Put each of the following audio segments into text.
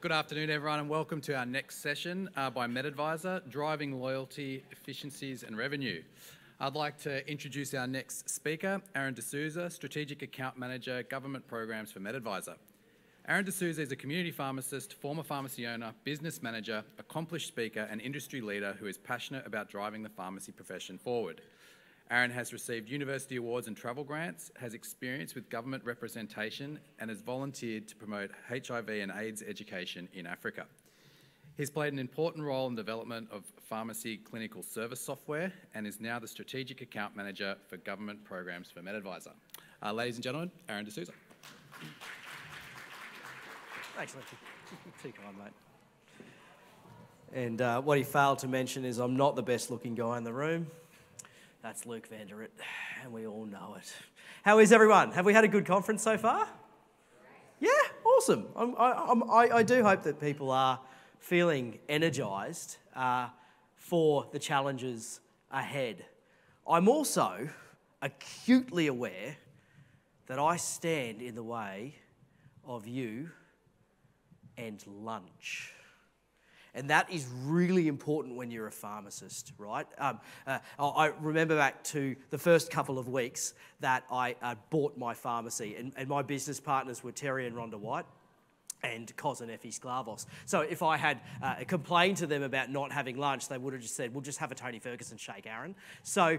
Good afternoon, everyone, and welcome to our next session by MedAdvisor, Driving Loyalty, Efficiencies and Revenue. I'd like to introduce our next speaker, Aaron D'Souza, Strategic Account Manager, Government Programs for MedAdvisor. Aaron D'Souza is a community pharmacist, former pharmacy owner, business manager, accomplished speaker and industry leader who is passionate about driving the pharmacy profession forward. Aaron has received university awards and travel grants, has experience with government representation and has volunteered to promote HIV and AIDS education in Africa. He's played an important role in the development of pharmacy clinical service software and is now the Strategic Account Manager for Government Programs for MedAdvisor. Ladies and gentlemen, Aaron D'Souza. Thanks, Lefty. Too kind, mate. And what he failed to mention is I'm not the best looking guy in the room. That's Luke Vanderit, and we all know it. How is everyone? Have we had a good conference so far? Yeah, awesome. I do hope that people are feeling energised for the challenges ahead. I'm also acutely aware that I stand in the way of you and lunch. And that is really important when you're a pharmacist, right? I remember back to the first couple of weeks that I bought my pharmacy, and my business partners were Terry and Rhonda White and Cos and Effie Sklavos. So if I had complained to them about not having lunch, they would have just said, we'll just have a Tony Ferguson shake, Aaron. So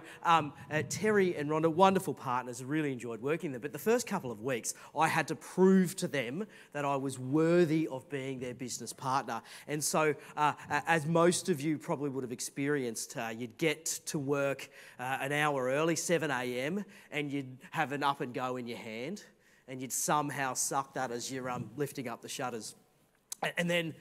Terry and Rhonda, wonderful partners, really enjoyed working there. But the first couple of weeks, I had to prove to them that I was worthy of being their business partner. And so, as most of you probably would have experienced, you'd get to work an hour early, 7 a.m, and you'd have an up and go in your hand. And you'd somehow suck that as you're lifting up the shutters. And then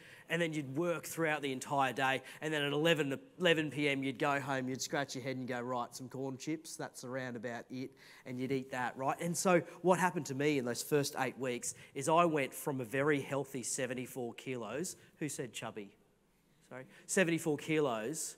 you'd work throughout the entire day. And then at 11 p.m, you'd go home, you'd scratch your head and go, right, some corn chips, that's around about it. And you'd eat that, right? And so what happened to me in those first 8 weeks is I went from a very healthy 74 kilos, who said chubby? Sorry, 74 kilos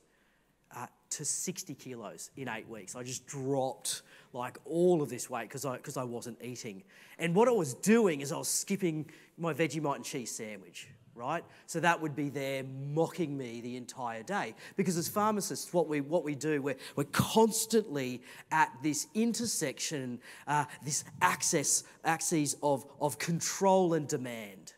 to 60 kilos in 8 weeks. I just dropped like all of this weight because I wasn't eating. And what I was doing is I was skipping my Vegemite and cheese sandwich, right? So that would be there mocking me the entire day. Because as pharmacists, what we do, we're constantly at this intersection, this axis of control and demand,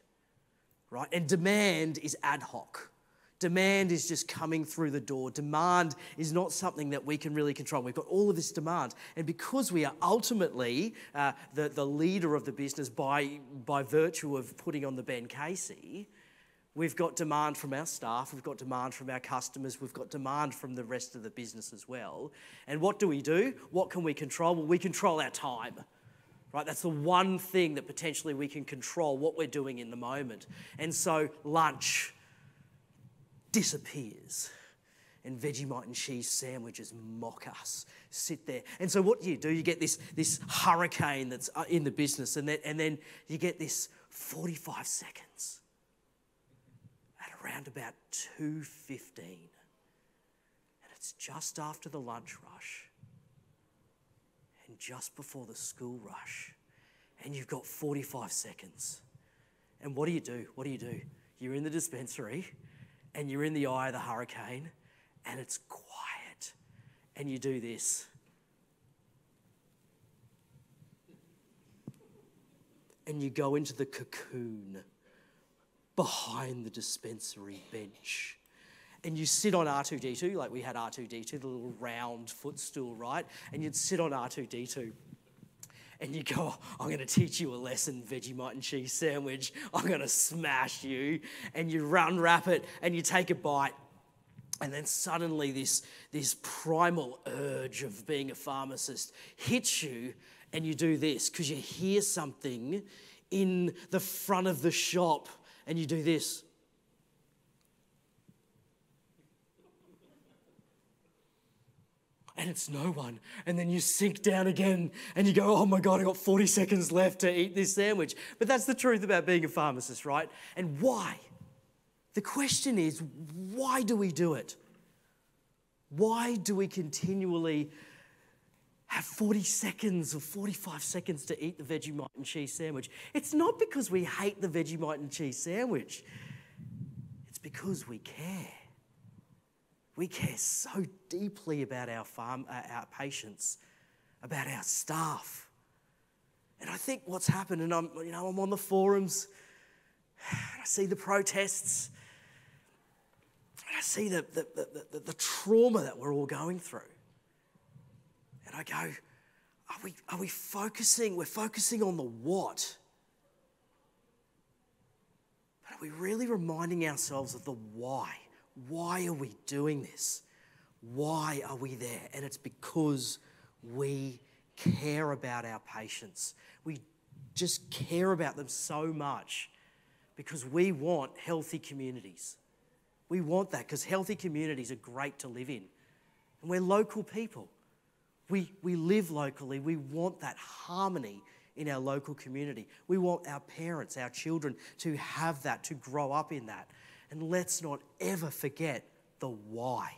right? And demand is ad hoc. Demand is just coming through the door. Demand is not something that we can really control. We've got all of this demand. And because we are ultimately the leader of the business by virtue of putting on the Ben Casey, we've got demand from our staff, we've got demand from our customers, we've got demand from the rest of the business as well. And what do? What can we control? Well, we control our time. Right? That's the one thing that potentially we can control, what we're doing in the moment. And so lunch disappears and Vegemite and cheese sandwiches mock us, sit there. And so what do? You get this hurricane that's in the business, and then you get this 45 seconds at around about 2:15. And it's just after the lunch rush and just before the school rush, and you've got 45 seconds. And what do? You're in the dispensary, and you're in the eye of the hurricane, and it's quiet, and you do this. And you go into the cocoon behind the dispensary bench, and you sit on R2-D2, like we had R2-D2, the little round footstool, right? And you'd sit on R2-D2. And you go, I'm going to teach you a lesson, Vegemite and cheese sandwich. I'm going to smash you. And you unwrap it and you take a bite. And then suddenly this primal urge of being a pharmacist hits you, and you do this because you hear something in the front of the shop, and you do this. And it's no one. And then you sink down again and you go, oh my God, I got 40 seconds left to eat this sandwich. But that's the truth about being a pharmacist, right? And why? The question is, why do we do it? Why do we continually have 40 seconds or 45 seconds to eat the Vegemite and cheese sandwich? It's not because we hate the Vegemite and cheese sandwich. because we care. We care so deeply about our patients, about our staff. And I think what's happened, and I'm on the forums, and I see the protests, and I see the trauma that we're all going through. And I go, are we focusing? We're focusing on the what. But are we really reminding ourselves of the why? Why are we doing this? Why are we there? And it's because we care about our patients. We just care about them so much because we want healthy communities. We want that because healthy communities are great to live in. And we're local people. We live locally. We want that harmony in our local community. We want our parents, our children to have that, to grow up in that. And let's not ever forget the why.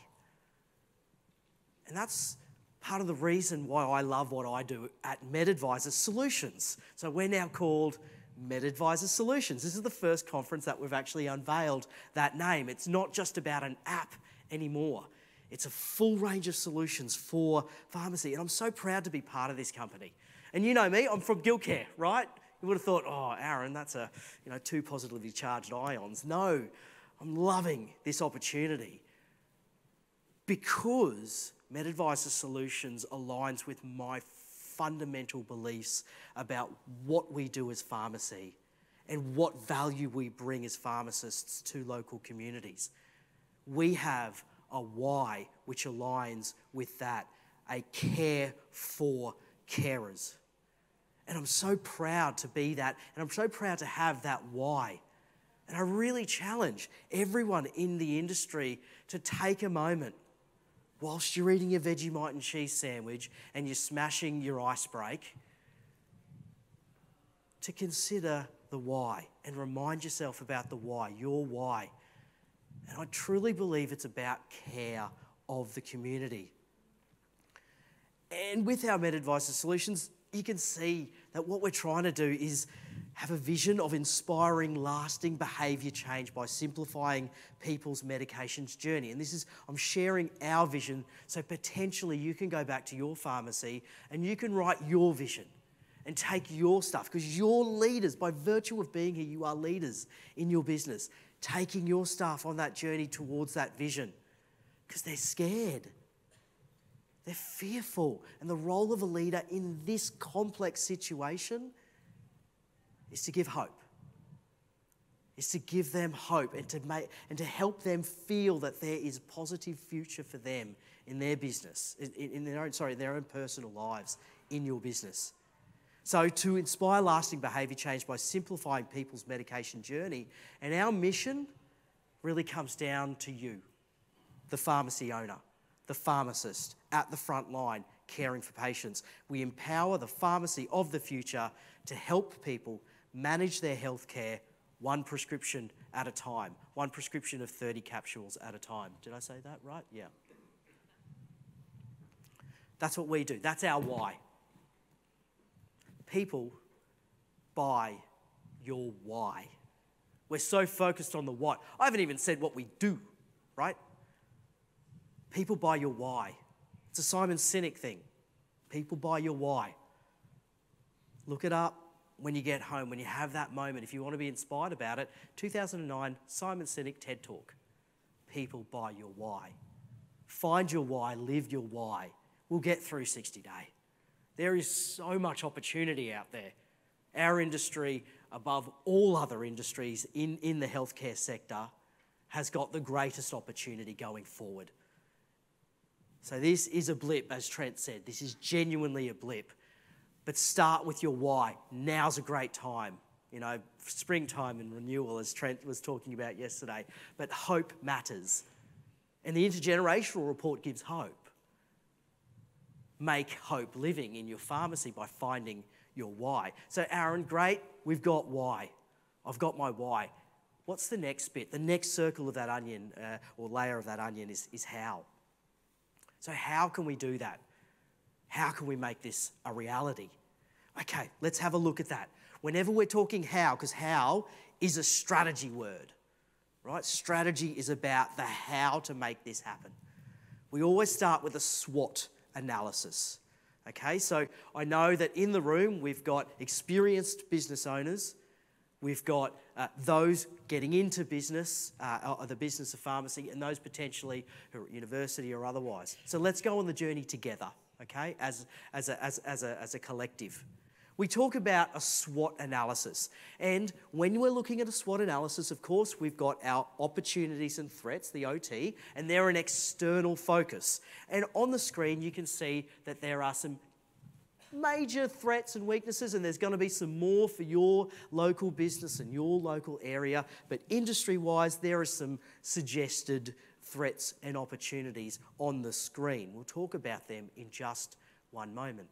And that's part of the reason why I love what I do at MedAdvisor Solutions. So we're now called MedAdvisor Solutions. This is the first conference that we've actually unveiled that name. It's not just about an app anymore. It's a full range of solutions for pharmacy. And I'm so proud to be part of this company. And you know me, I'm from Guildcare, right? You would have thought, oh, Aaron, that's two positively charged ions. No, I'm loving this opportunity because MedAdvisor Solutions aligns with my fundamental beliefs about what we do as pharmacy and what value we bring as pharmacists to local communities. We have a why which aligns with that, a care for carers. And I'm so proud to be that, and I'm so proud to have that why. And I really challenge everyone in the industry to take a moment whilst you're eating your Vegemite and cheese sandwich and you're smashing your ice break to consider the why and remind yourself about the why, your why. And I truly believe it's about care of the community. And with our MedAdvisor Solutions, you can see that what we're trying to do is have a vision of inspiring lasting behaviour change by simplifying people's medications journey. And I'm sharing our vision, so potentially you can go back to your pharmacy and you can write your vision and take your stuff, because you're leaders. By virtue of being here, you are leaders in your business, taking your staff on that journey towards that vision, because they're scared. They're fearful. And the role of a leader in this complex situation is to give hope. Is to give them hope and to help them feel that there is a positive future for them in their business, in their own personal lives, in your business. So to inspire lasting behaviour change by simplifying people's medication journey, and our mission really comes down to you, the pharmacy owner, the pharmacist at the front line caring for patients. We empower the pharmacy of the future to help people manage their healthcare one prescription at a time, one prescription of 30 capsules at a time. Did I say that right? Yeah. That's what we do. That's our why. People buy your why. We're so focused on the what. I haven't even said what we do, right? People buy your why. It's a Simon Sinek thing. People buy your why. Look it up when you get home, when you have that moment. If you want to be inspired about it, 2009 Simon Sinek TED Talk. People buy your why. Find your why, live your why. We'll get through 60 Day. There is so much opportunity out there. Our industry, above all other industries in the healthcare sector, has got the greatest opportunity going forward. So this is a blip, as Trent said. This is genuinely a blip. But start with your why. Now's a great time. You know, springtime and renewal, as Trent was talking about yesterday. But hope matters. And the intergenerational report gives hope. Make hope living in your pharmacy by finding your why. So Aaron, great, we've got why. I've got my why. What's the next bit? The next circle of that onion, or layer of that onion, is how. So how can we do that? How can we make this a reality? Okay, let's have a look at that. Whenever we're talking how, because how is a strategy word. right? Strategy is about the how to make this happen. We always start with a SWOT analysis. Okay, so I know that in the room we've got experienced business owners, we've got those getting into business, or the business of pharmacy, and those potentially who are at university or otherwise. So let's go on the journey together, okay, as a collective. We talk about a SWOT analysis, and when we're looking at a SWOT analysis, of course, we've got our opportunities and threats, the OT, and they're an external focus. And on the screen, you can see that there are some major threats and weaknesses, and there's going to be some more for your local business and your local area, but industry-wise, there are some suggested threats and opportunities on the screen. We'll talk about them in just one moment.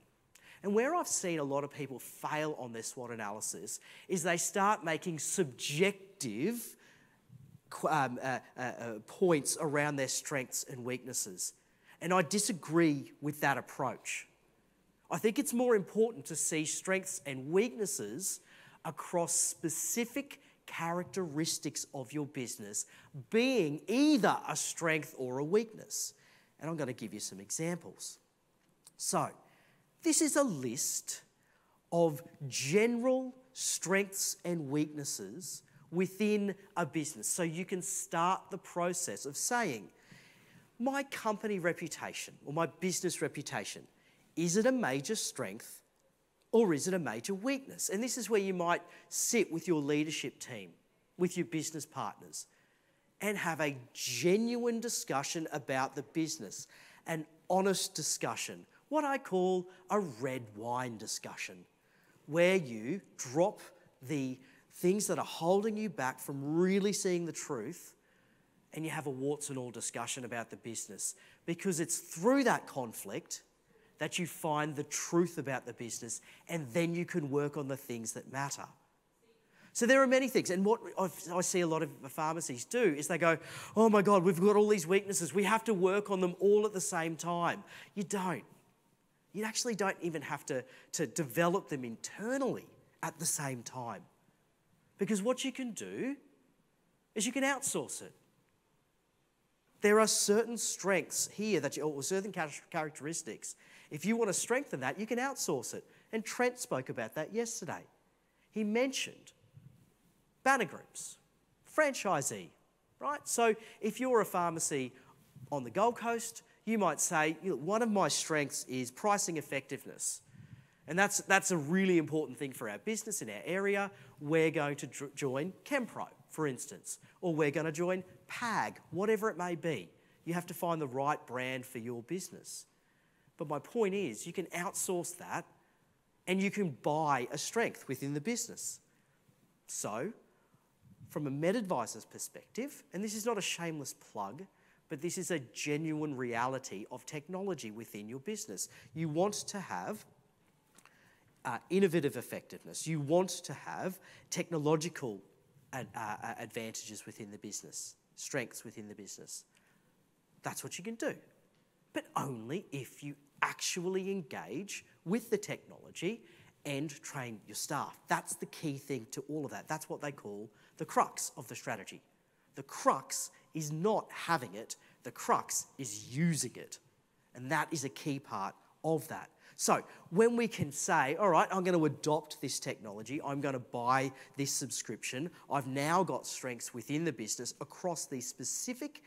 And where I've seen a lot of people fail on their SWOT analysis is they start making subjective points around their strengths and weaknesses. And I disagree with that approach. I think it's more important to see strengths and weaknesses across specific characteristics of your business being either a strength or a weakness. And I'm going to give you some examples. So, this is a list of general strengths and weaknesses within a business. So you can start the process of saying, my company reputation or my business reputation, is it a major strength or is it a major weakness? And this is where you might sit with your leadership team, with your business partners, and have a genuine discussion about the business, an honest discussion, what I call a red wine discussion, where you drop the things that are holding you back from really seeing the truth, and you have a warts and all discussion about the business, because it's through that conflict that you find the truth about the business, and then you can work on the things that matter. So there are many things, and what I see a lot of pharmacies do is they go, oh my God, we've got all these weaknesses, we have to work on them all at the same time. You don't. You actually don't even have to develop them internally at the same time. Because what you can do is you can outsource it. There are certain strengths here, or certain characteristics. If you want to strengthen that, you can outsource it. And Trent spoke about that yesterday. He mentioned banner groups, franchisee, right? So if you're a pharmacy on the Gold Coast, you might say, one of my strengths is pricing effectiveness. And that's a really important thing for our business in our area. We're going to join Chempro, for instance, or we're going to join PAG, whatever it may be. You have to find the right brand for your business. But my point is, you can outsource that and you can buy a strength within the business. So, from a MedAdvisor's perspective, and this is not a shameless plug, but this is a genuine reality of technology within your business. You want to have innovative effectiveness. You want to have technological advantages within the business, strengths within the business. That's what you can do, but only if you actually engage with the technology and train your staff. That's the key thing to all of that. That's what they call the crux of the strategy. The crux is not having it, the crux is using it. And that is a key part of that. So when we can say, all right, I'm going to adopt this technology, I'm going to buy this subscription, I've now got strengths within the business across these specific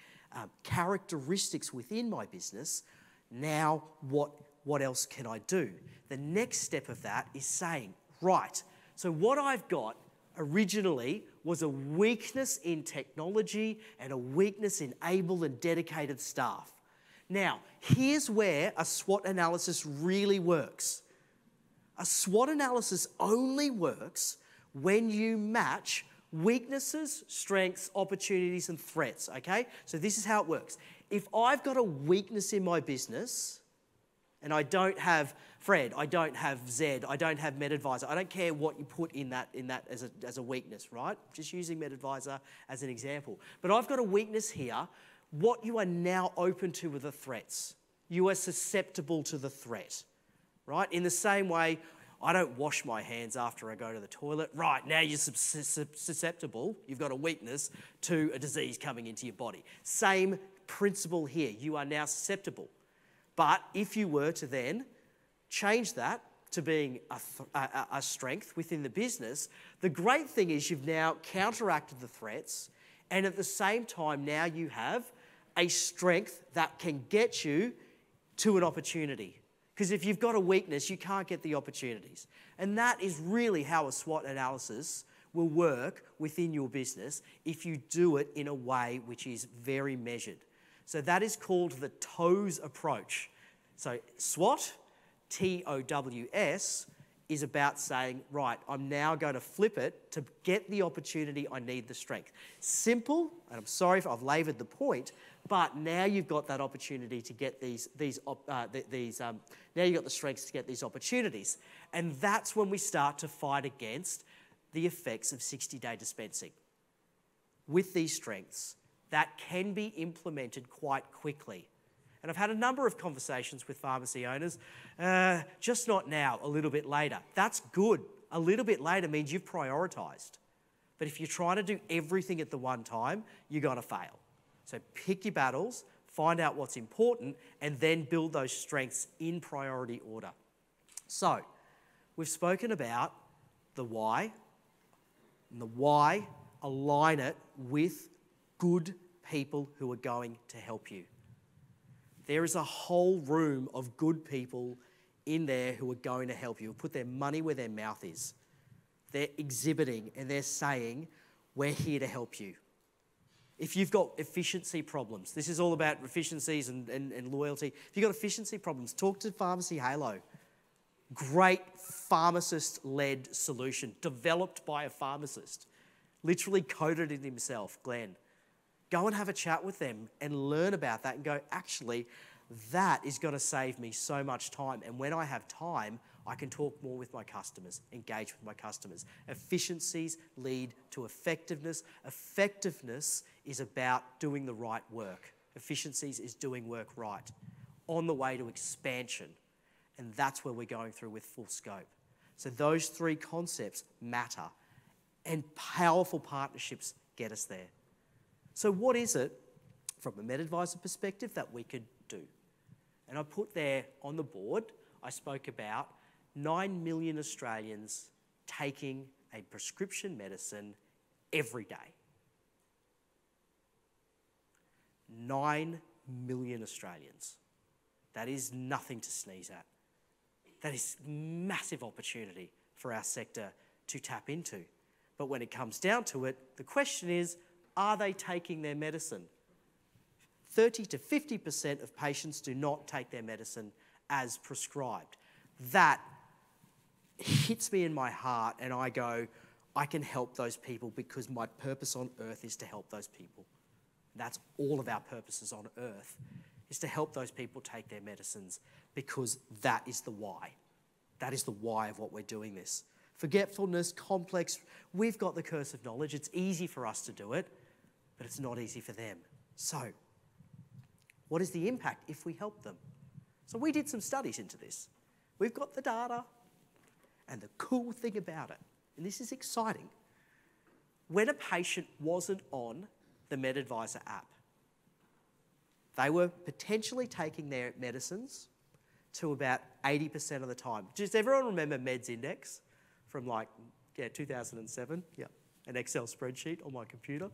characteristics within my business, now what else can I do? The next step of that is saying, right, so what I've got originally was a weakness in technology and a weakness in able and dedicated staff. Now, here's where a SWOT analysis really works. A SWOT analysis only works when you match weaknesses, strengths, opportunities, and threats, okay? So this is how it works. If I've got a weakness in my business, and I don't have Fred, I don't have Zed, I don't have MedAdvisor, I don't care what you put in that as a weakness, right? Just using MedAdvisor as an example. But I've got a weakness here. What you are now open to are the threats. You are susceptible to the threat, right? In the same way, I don't wash my hands after I go to the toilet. Right, now you're susceptible, you've got a weakness to a disease coming into your body. Same principle here. You are now susceptible. But if you were to then change that to being a strength within the business, the great thing is you've now counteracted the threats, and at the same time now you have a strength that can get you to an opportunity. Because if you've got a weakness, you can't get the opportunities. And that is really how a SWOT analysis will work within your business if you do it in a way which is very measured. So that is called the TOWS approach. So SWOT, TOWS, is about saying, right, I'm now going to flip it to get the opportunity, I need the strength. Simple, and I'm sorry if I've laboured the point, but now you've got that opportunity to get now you've got the strengths to get these opportunities. And that's when we start to fight against the effects of 60-day dispensing. With these strengths, that can be implemented quite quickly. And I've had a number of conversations with pharmacy owners, just not now, a little bit later. That's good. A little bit later means you've prioritised. But if you're trying to do everything at the one time, you're going to fail. So pick your battles, find out what's important, and then build those strengths in priority order. So we've spoken about the why, and the why, align it with good people who are going to help you. There is a whole room of good people in there who are going to help you, who put their money where their mouth is. They're exhibiting and they're saying, we're here to help you. If you've got efficiency problems, this is all about efficiencies and loyalty. If you've got efficiency problems, talk to Pharmacy Halo. Great pharmacist-led solution, developed by a pharmacist. Literally coded it himself, Glenn. Go and have a chat with them and learn about that and go, actually, that is going to save me so much time. And when I have time, I can talk more with my customers, engage with my customers. Efficiencies lead to effectiveness. Effectiveness is about doing the right work. Efficiencies is doing work right, on the way to expansion. And that's where we're going through with full scope. So those three concepts matter, and powerful partnerships get us there. So what is it, from a MedAdvisor perspective, that we could do? And I put there on the board, I spoke about 9 million Australians taking a prescription medicine every day. 9 million Australians. That is nothing to sneeze at. That is massive opportunity for our sector to tap into. But when it comes down to it, the question is, are they taking their medicine? 30 to 50% of patients do not take their medicine as prescribed. That hits me in my heart, and I go, I can help those people because my purpose on earth is to help those people. That's all of our purposes on earth, is to help those people take their medicines, because that is the why. That is the why of what we're doing this. Forgetfulness, complex, we've got the curse of knowledge. It's easy for us to do it, but it's not easy for them. So, what is the impact if we help them? So we did some studies into this. We've got the data, and the cool thing about it, and this is exciting, when a patient wasn't on the MedAdvisor app, they were potentially taking their medicines to about 80% of the time. Does everyone remember Meds Index from 2007? Yeah, an Excel spreadsheet on my computer.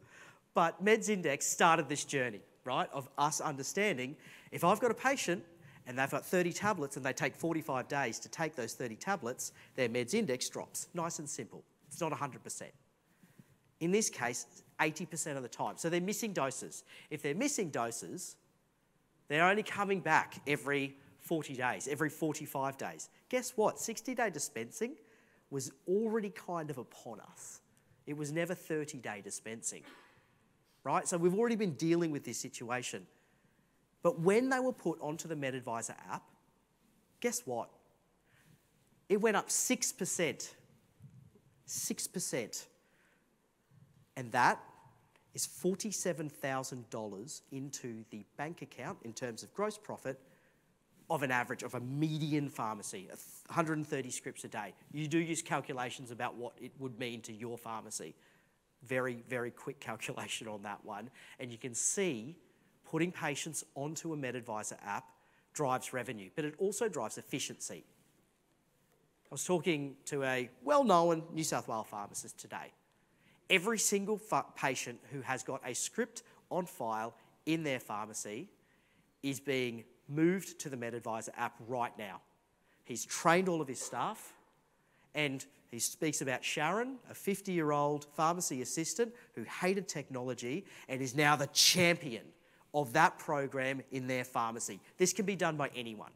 But Meds Index started this journey, right, of us understanding if I've got a patient and they've got 30 tablets and they take 45 days to take those 30 tablets, their Meds Index drops. Nice and simple. It's not 100%. In this case, 80% of the time. So they're missing doses. If they're missing doses, they're only coming back every 40 days, every 45 days. Guess what? 60-day dispensing was already kind of upon us. It was never 30-day dispensing, right? So we've already been dealing with this situation. But when they were put onto the MedAdvisor app, guess what? It went up 6%. 6%. And that is $47,000 into the bank account in terms of gross profit of an average of a median pharmacy, 130 scripts a day. You do use calculations about what it would mean to your pharmacy. Very, very quick calculation on that one. And you can see putting patients onto a MedAdvisor app drives revenue, but it also drives efficiency. I was talking to a well-known New South Wales pharmacist today. Every single patient who has got a script on file in their pharmacy is being moved to the MedAdvisor app right now. He's trained all of his staff, and he speaks about Sharon, a 50-year-old pharmacy assistant who hated technology and is now the champion of that program in their pharmacy. This can be done by anyone,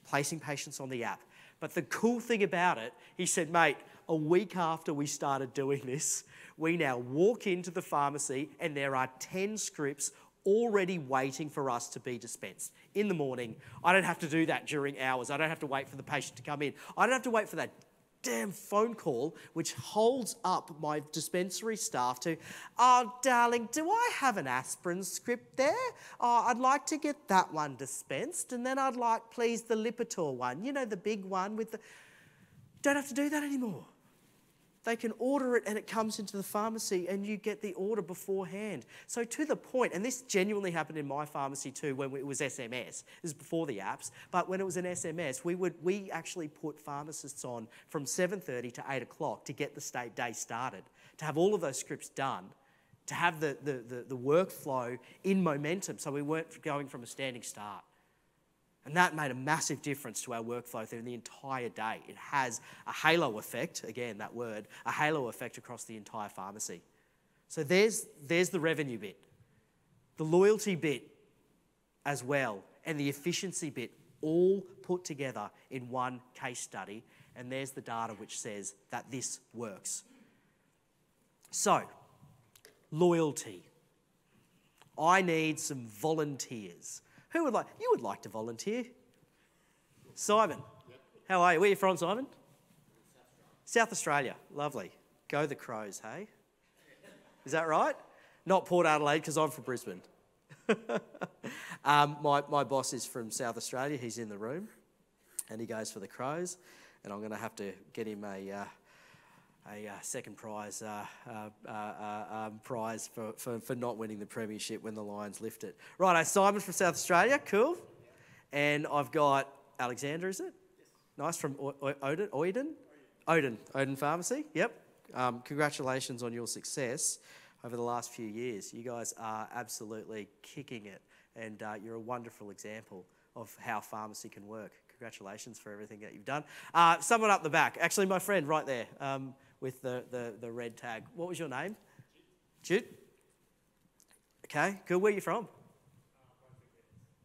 placing patients on the app. But the cool thing about it, he said, mate, a week after we started doing this, we now walk into the pharmacy and there are 10 scripts already waiting for us to be dispensed. In the morning, I don't have to do that during hours. I don't have to wait for the patient to come in. I don't have to wait for that damn phone call, which holds up my dispensary staff to, oh, darling, do I have an aspirin script there? Oh, I'd like to get that one dispensed, and then I'd like, please, the Lipitor one, you know, the big one with the... Don't have to do that anymore. They can order it and it comes into the pharmacy and you get the order beforehand. So to the point, and this genuinely happened in my pharmacy too when it was SMS. This is before the apps, but when it was an SMS, we actually put pharmacists on from 7:30 to 8 o'clock to get the day started, to have all of those scripts done, to have the workflow in momentum so we weren't going from a standing start. And that made a massive difference to our workflow through the entire day. It has a halo effect, again, that word, a halo effect across the entire pharmacy. So there's the revenue bit, the loyalty bit as well, and the efficiency bit all put together in one case study. And there's the data which says that this works. So, loyalty. I need some volunteers. Who would like? You would like to volunteer. Simon, yep. How are you? Where are you from, Simon? South Australia. Lovely. Go the Crows, hey? Is that right? Not Port Adelaide, because I'm from Brisbane. My boss is from South Australia. He's in the room, and he goes for the Crows. And I'm going to have to get him a second prize for not winning the premiership when the Lions lift it. Right, Simon from South Australia, cool. And I've got Alexander, is it? Yes. Nice, from Oden Pharmacy, yep. Congratulations on your success over the last few years. You guys are absolutely kicking it, and you're a wonderful example of how pharmacy can work. Congratulations for everything that you've done. Someone up the back, actually my friend right there, with the red tag. What was your name? Jude? Okay, good. Where are you from?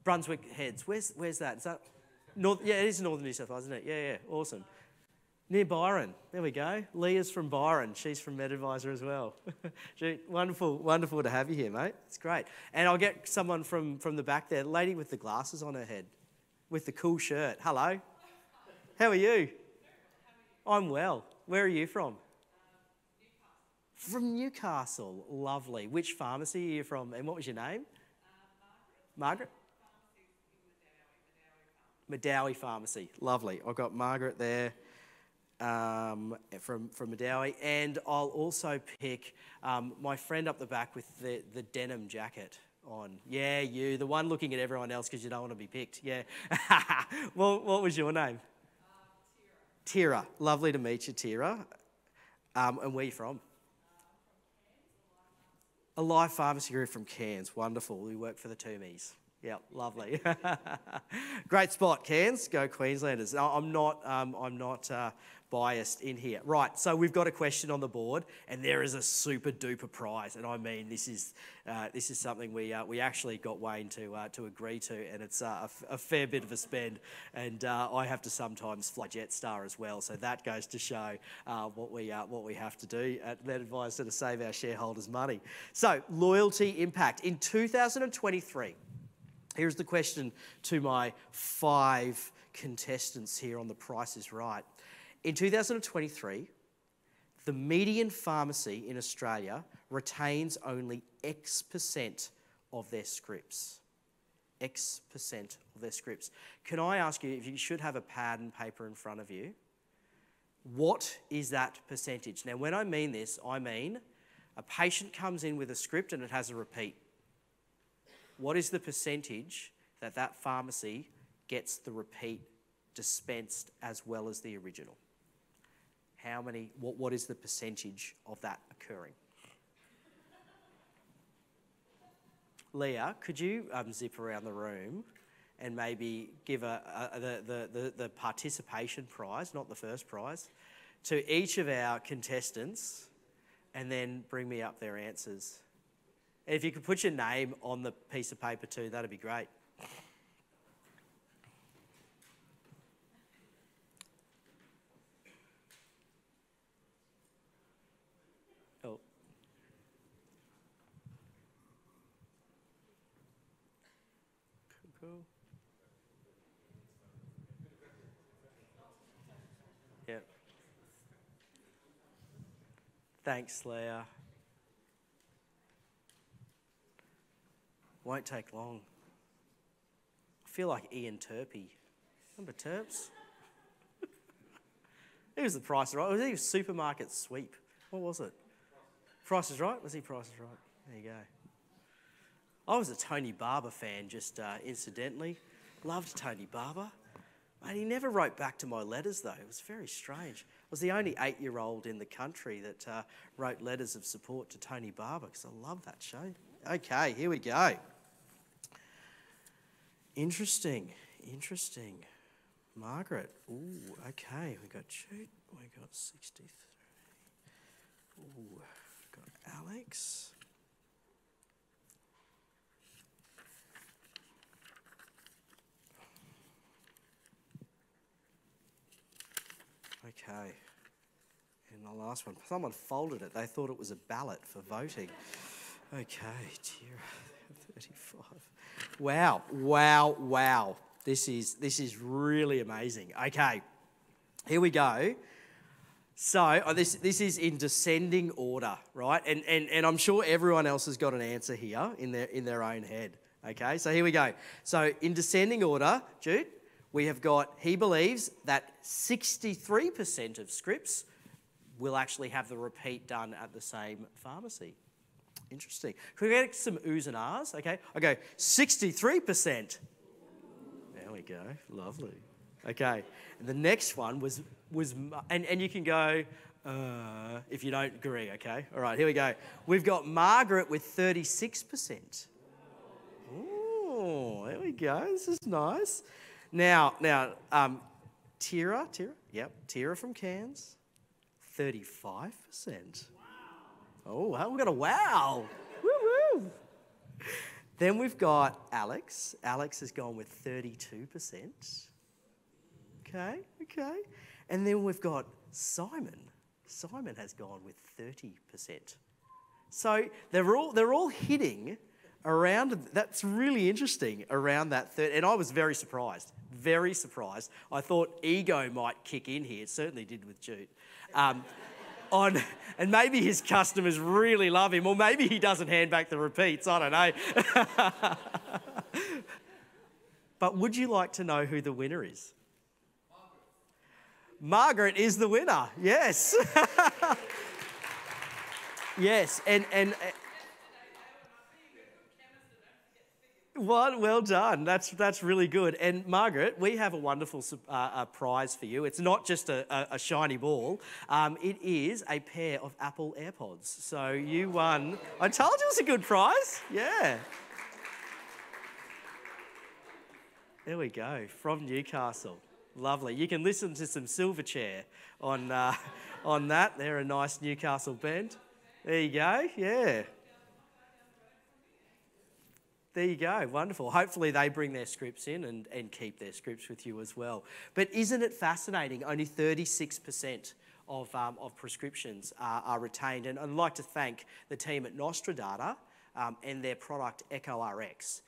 Brunswick Heads. Where's that? Is that north? Yeah, it is northern New South Wales, isn't it? Yeah, awesome. Near Byron. There we go. Leah's from Byron. She's from MedAdvisor as well. Jude, wonderful to have you here, mate. It's great. And I'll get someone from the back there, lady with the glasses on her head, with the cool shirt. Hello. How are you? I'm well. Where are you from? Newcastle. From Newcastle. Lovely. Which pharmacy are you from? And what was your name? Margaret? Medowie Pharmacy. Lovely. I've got Margaret there from Medowie. And I'll also pick my friend up the back with the denim jacket on. Yeah, you. The one looking at everyone else because you don't want to be picked. Yeah. What was your name? Tira. Lovely to meet you, Tira. And where are you from? A Life Pharmacy Group from Cairns. Wonderful. We work for the Toomies. Yeah, lovely. Great spot, Cairns. Go Queenslanders. I'm not biased in here. Right, so we've got a question on the board, and there is a super duper prize. And I mean, this is something we actually got Wayne to agree to, and it's a fair bit of a spend. And I have to sometimes fly Jetstar as well, so that goes to show what we have to do at MedAdvisor to save our shareholders money. So loyalty impact in 2023. Here's the question to my 5 contestants here on The Price is Right. In 2023, the median pharmacy in Australia retains only X% of their scripts. X percent of their scripts. Can I ask you, if you should have a pad and paper in front of you, what is that percentage? Now, when I mean this, I mean a patient comes in with a script and it has a repeat. What is the percentage that that pharmacy gets the repeat dispensed as well as the original? How many, what is the percentage of that occurring? Leah, could you zip around the room and maybe give the participation prize, not the first prize, to each of our contestants, and then bring me up their answers. And if you could put your name on the piece of paper too, that'd be great. Oh. Cool. Yep. Thanks, Leah. Won't take long. I feel like Ian Turpie. Remember Terps? He was the Price is Right. Was he Supermarket Sweep? What was it? Price is Right? Was he Price is Right? There you go. I was a Tony Barber fan, just incidentally. Loved Tony Barber. Mate, he never wrote back to my letters, though. It was very strange. I was the only 8-year-old in the country that wrote letters of support to Tony Barber, because I love that show. Okay, here we go. Interesting. Margaret. Ooh, okay. We got Jude. We got 63. Ooh, got Alex. Okay. And the last one. Someone folded it. They thought it was a ballot for voting. Okay, Tira, 35. Wow. This is really amazing. Okay, here we go. So this is in descending order, right? And I'm sure everyone else has got an answer here in their own head. Okay, so here we go. So in descending order, Jude, we have got, he believes that 63% of scripts will actually have the repeat done at the same pharmacy. Interesting. Can we get some oohs and ahs? Okay. I go 63%. There we go. Lovely. Okay. And the next one was and you can go if you don't agree. Okay. All right. Here we go. We've got Margaret with 36%. Oh, there we go. This is nice. Now, Tira. Yep. Tira from Cairns, 35%. Oh, we've got a wow. Woo-woo. Then we've got Alex. Alex has gone with 32%. Okay. And then we've got Simon. Simon has gone with 30%. So they're all hitting around, that's really interesting, around that 30, and I was very surprised. I thought ego might kick in here. It certainly did with Jude. And maybe his customers really love him, or maybe he doesn't hand back the repeats, I don't know. But would you like to know who the winner is? Margaret is the winner, yes. Yes, and well done. That's really good. And Margaret, we have a wonderful prize for you. It's not just a shiny ball. It is a pair of Apple AirPods. So you won. I told you it was a good prize. Yeah. There we go. From Newcastle. Lovely. You can listen to some Silverchair on that. They're a nice Newcastle band. There you go. Yeah. There you go, wonderful. Hopefully they bring their scripts in and keep their scripts with you as well. But isn't it fascinating? Only 36% of prescriptions are retained. And I'd like to thank the team at Nostradata and their product EchoRx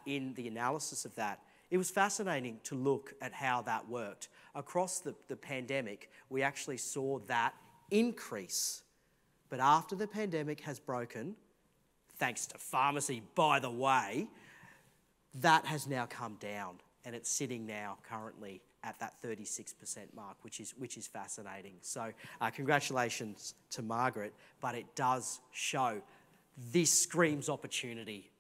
in the analysis of that. It was fascinating to look at how that worked. Across the pandemic, we actually saw that increase. But after the pandemic has broken, thanks to pharmacy, by the way, That has now come down, and it's sitting now currently at that 36% mark, which is fascinating. So congratulations to Margaret, but it does show this screams opportunity.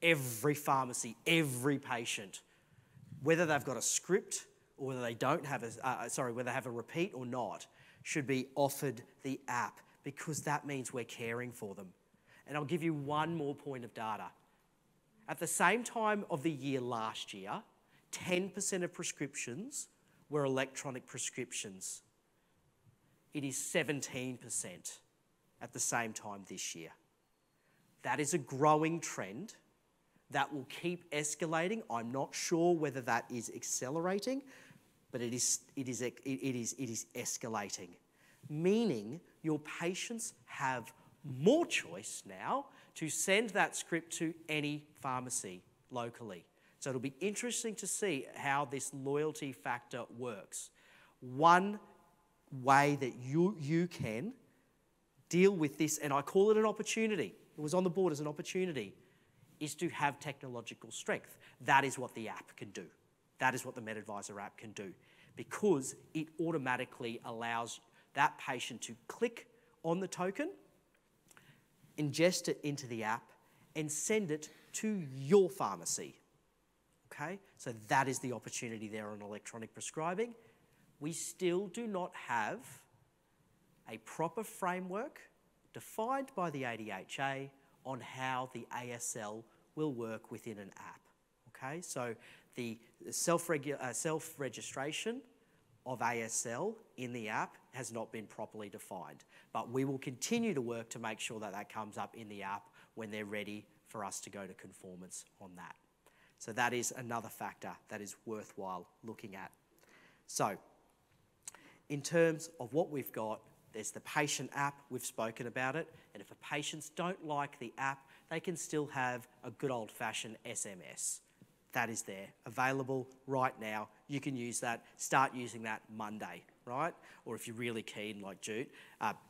Every pharmacy, every patient, whether they've got a script or whether they don't have whether they have a repeat or not, should be offered the app, because that means we're caring for them. And I'll give you one more point of data. At the same time of the year last year, 10% of prescriptions were electronic prescriptions. It is 17% at the same time this year. That is a growing trend that will keep escalating. I'm not sure whether that is accelerating, but it is escalating. Meaning your patients have more choice now to send that script to any pharmacy locally. So it'll be interesting to see how this loyalty factor works. One way that you can deal with this, and I call it an opportunity, it was on the board as an opportunity, is to have technological strength. That is what the app can do. That is what the MedAdvisor app can do, because it automatically allows that patient to click on the token, ingest it into the app, and send it to your pharmacy. Okay? So that is the opportunity there on electronic prescribing. We still do not have a proper framework defined by the ADHA on how the ASL will work within an app. Okay? So the self-registration of ASL in the app has not been properly defined, but we will continue to work to make sure that that comes up in the app when they're ready for us to go to conformance on that. So that is another factor that is worthwhile looking at. So in terms of what we've got, there's the patient app, we've spoken about it, and if the patients don't like the app, they can still have a good old-fashioned SMS. That is there, available right now. You can use that, start using that Monday, right? Or if you're really keen, like Jude,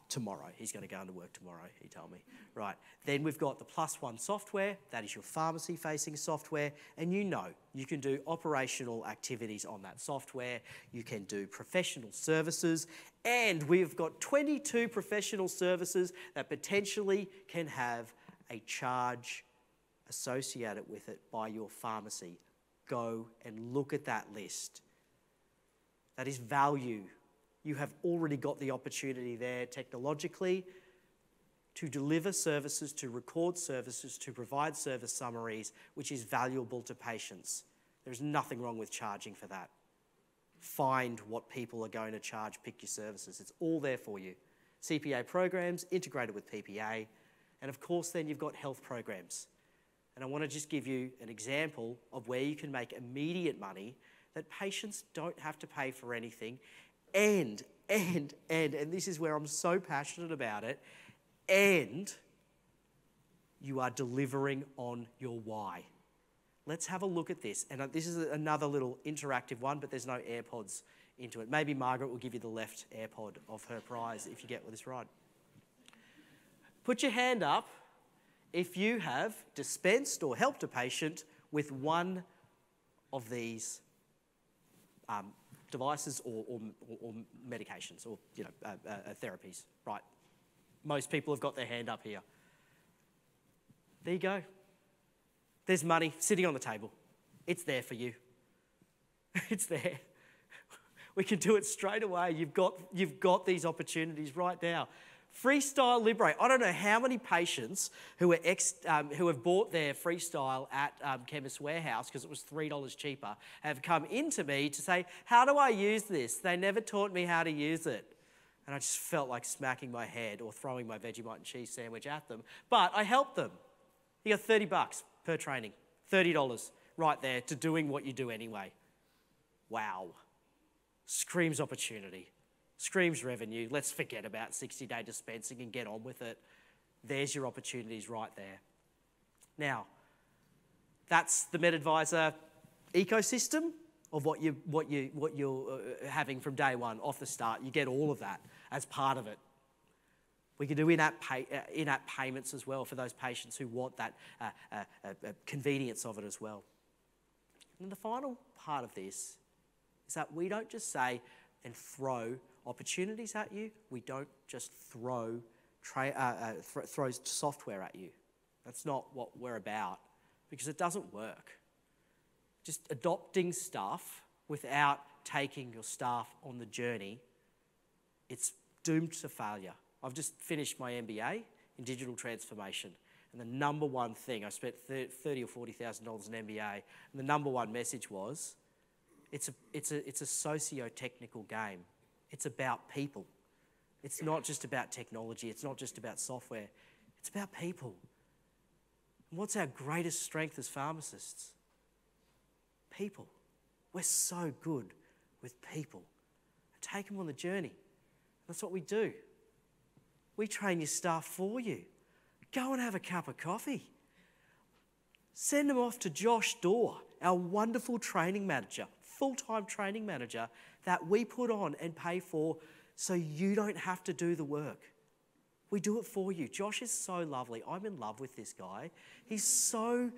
tomorrow. He's going to go into work tomorrow, he told me. Right, then we've got the +1 software. That is your pharmacy-facing software. And you can do operational activities on that software. You can do professional services. And we've got 22 professional services that potentially can have a charge associated with it by your pharmacy. Go and look at that list. That is value. You have already got the opportunity there technologically to deliver services, to record services, to provide service summaries, which is valuable to patients. There's nothing wrong with charging for that. Find what people are going to charge, pick your services. It's all there for you. CPA programs integrated with PPA. And of course, then you've got health programs. And I want to just give you an example of where you can make immediate money that patients don't have to pay for anything. And this is where I'm so passionate about it, and you are delivering on your why. Let's have a look at this. And this is another little interactive one, but there's no AirPods into it. Maybe Margaret will give you the left AirPod of her prize if you get this right. Put your hand up if you have dispensed or helped a patient with one of these devices or medications or therapies. Right. Most people have got their hand up here. There you go. There's money sitting on the table. It's there for you. It's there. We can do it straight away. You've got these opportunities right now. Freestyle Liberate. I don't know how many patients who have bought their Freestyle at Chemist Warehouse because it was $3 cheaper have come into me to say, how do I use this? They never taught me how to use it. And I just felt like smacking my head or throwing my Vegemite and cheese sandwich at them. But I helped them. You got $30 per training. $30 right there to doing what you do anyway. Wow. Screams opportunity. Screams revenue. Let's forget about 60-day dispensing and get on with it. There's your opportunities right there. Now, that's the MedAdvisor ecosystem of what you're having from day one, off the start. You get all of that as part of it. We can do in-app payments as well for those patients who want that convenience of it as well. And the final part of this is that we don't just say and throw opportunities at you. We don't just throw software at you. That's not what we're about, because it doesn't work. Just adopting stuff without taking your staff on the journey, it's doomed to failure. I've just finished my MBA in digital transformation, and the number one thing, I spent $30,000 or $40,000 in MBA, and the number one message was, it's a socio-technical game. It's about people. It's not just about technology. It's not just about software. It's about people. And what's our greatest strength as pharmacists? People. We're so good with people. Take them on the journey. That's what we do. We train your staff for you. Go and have a cup of coffee. Send them off to Josh Dorr, our wonderful training manager, full-time training manager that we put on and pay for so you don't have to do the work. We do it for you. Josh is so lovely. I'm in love with this guy. He's so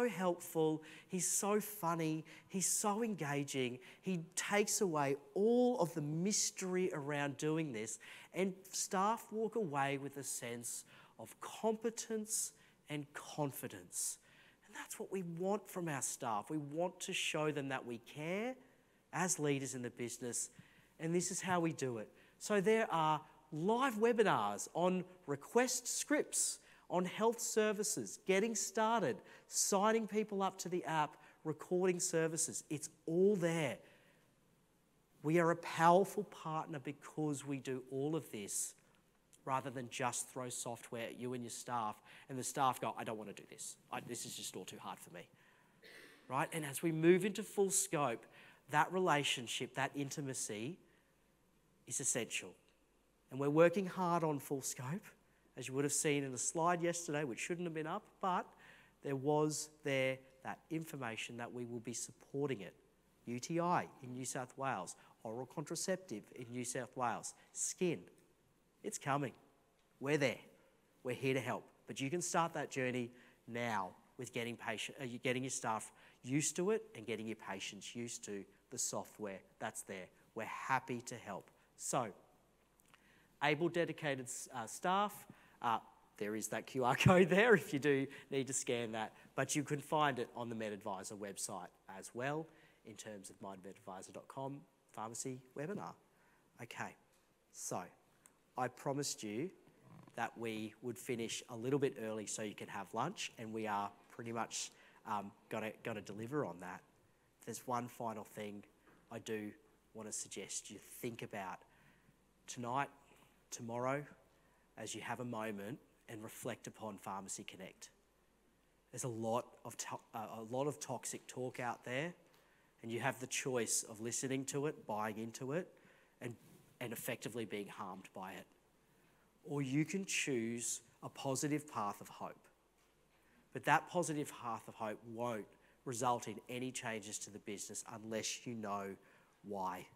helpful. He's so funny. He's so engaging. He takes away all of the mystery around doing this, and staff walk away with a sense of competence and confidence. And that's what we want from our staff. We want to show them that we care as leaders in the business, and this is how we do it. So there are live webinars on request scripts, on health services, getting started, signing people up to the app, recording services. It's all there. We are a powerful partner because we do all of this rather than just throw software at you and your staff, and the staff go, I don't want to do this. This is just all too hard for me. Right? And as we move into full scope, that relationship, that intimacy is essential. And we're working hard on full scope, as you would have seen in a slide yesterday, which shouldn't have been up, but there was that information that we will be supporting it. UTI in New South Wales, oral contraceptive in New South Wales, skin. It's coming. We're there. We're here to help. But you can start that journey now with getting your staff used to it and getting your patients used to the software that's there. We're happy to help. So, able, dedicated staff, there is that QR code there if you do need to scan that, but you can find it on the MedAdvisor website as well in terms of mindmedadvisor.com pharmacy webinar. Okay, so I promised you that we would finish a little bit early so you can have lunch, and we are pretty much going to deliver on that. There's one final thing I do want to suggest you think about tonight, tomorrow, as you have a moment and reflect upon Pharmacy Connect. There's a lot of toxic talk out there, and you have the choice of listening to it, buying into it, and effectively being harmed by it. Or you can choose a positive path of hope. But that positive path of hope won't result in any changes to the business unless you know why.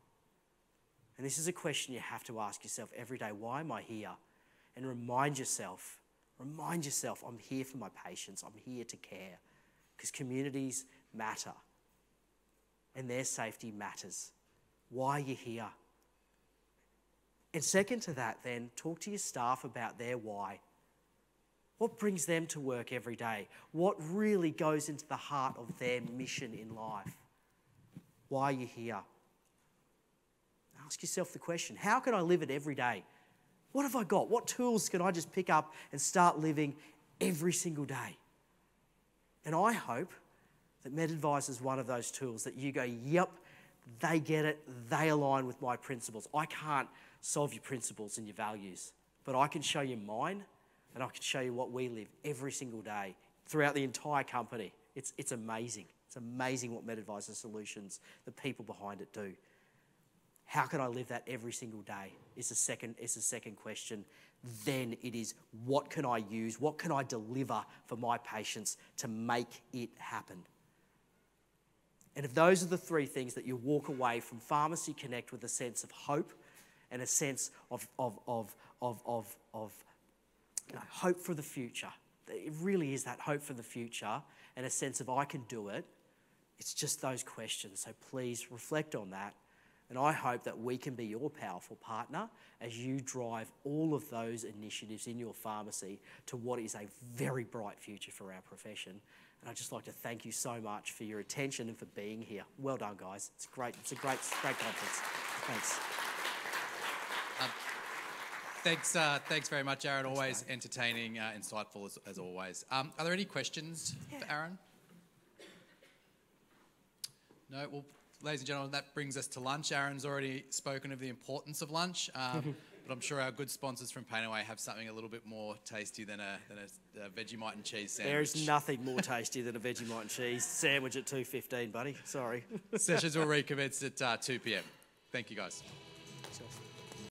And this is a question you have to ask yourself every day. Why am I here? And remind yourself, I'm here for my patients. I'm here to care. Because communities matter. And their safety matters. Why are you here? And second to that then, talk to your staff about their why. What brings them to work every day? What really goes into the heart of their mission in life? Why are you here? Ask yourself the question, how can I live it every day? What have I got? What tools can I just pick up and start living every single day? And I hope that MedAdvisor is one of those tools that you go, yep, they get it, they align with my principles. I can't solve your principles and your values, but I can show you mine, and I can show you what we live every single day throughout the entire company. It's amazing. It's amazing what MedAdvisor Solutions, the people behind it, do. How can I live that every single day is the second question. Then it is, what can I use? What can I deliver for my patients to make it happen? And if those are the three things that you walk away from Pharmacy Connect with a sense of hope and a sense of hope for the future. It really is that hope for the future and a sense of I can do it. It's just those questions. So please reflect on that. And I hope that we can be your powerful partner as you drive all of those initiatives in your pharmacy to what is a very bright future for our profession. And I'd just like to thank you so much for your attention and for being here. Well done, guys. It's great. It's a great conference. Thanks. Thanks very much, Aaron. Always entertaining, insightful as always. Are there any questions for Aaron? No? Well, ladies and gentlemen, that brings us to lunch. Aaron's already spoken of the importance of lunch, but I'm sure our good sponsors from Painaway have something a little bit more tasty than a Vegemite and cheese sandwich. There is nothing more tasty than a Vegemite and cheese sandwich at 2:15, buddy. Sorry. Sessions will recommence at 2 p.m. Thank you, guys. Yourself.